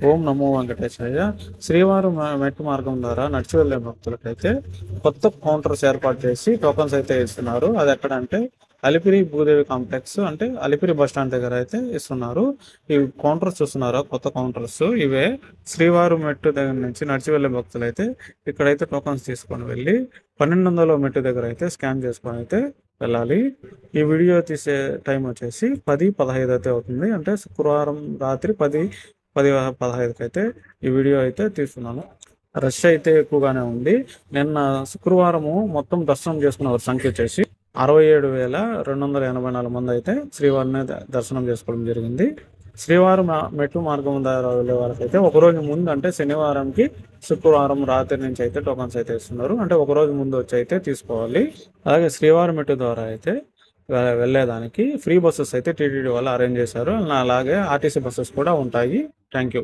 ఓం నమో వెంకటేశాయ. శ్రీవారం మెట్టు మార్గం ద్వారా నడిచి వెళ్లే భక్తులకైతే కొత్త కౌంటర్స్ ఏర్పాటు చేసి టోకన్స్ అయితే ఇస్తున్నారు. అది ఎక్కడంటే అలిపిరి భూదేవి కాంప్లెక్స్, అంటే అలిపిరి బస్ స్టాండ్ దగ్గర అయితే ఇస్తున్నారు. ఈ కౌంటర్స్ చూస్తున్నారా, కొత్త కౌంటర్స్ ఇవే. శ్రీవారు మెట్టు దగ్గర నుంచి నడిచి వెళ్లే భక్తులు అయితే ఇక్కడైతే టోకన్స్ తీసుకొని వెళ్ళి 1200 మెట్టు దగ్గర అయితే స్కాన్ చేసుకొని అయితే వెళ్ళాలి. ఈ వీడియో తీసే టైం వచ్చేసి 10:15 అయితే అవుతుంది. అంటే శుక్రవారం రాత్రి 10:15కి అయితే ఈ వీడియో అయితే తీస్తున్నాను. రష్ అయితే ఎక్కువగానే ఉంది. నిన్న శుక్రవారము మొత్తం దర్శనం చేసుకున్న వారి సంఖ్య వచ్చేసి 67,284 మంది అయితే శ్రీవారిని దర్శనం చేసుకోవడం జరిగింది. శ్రీవారం మెట్టు మార్గం ద్వారా వెళ్ళే వాళ్ళకి అయితే ఒకరోజు ముందు, అంటే శనివారంకి శుక్రవారం రాత్రి నుంచి అయితే టోకన్స్ అయితే ఇస్తున్నారు. అంటే ఒకరోజు ముందు వచ్చి అయితే తీసుకోవాలి. అలాగే శ్రీవారం మెట్టు ద్వారా అయితే వెళ్ళేదానికి ఫ్రీ బస్సెస్ అయితే టీటీడీ వాళ్ళు అరేంజ్ చేశారు. అలాగే ఆర్టీసీ బస్సెస్ కూడా ఉంటాయి. Thank you.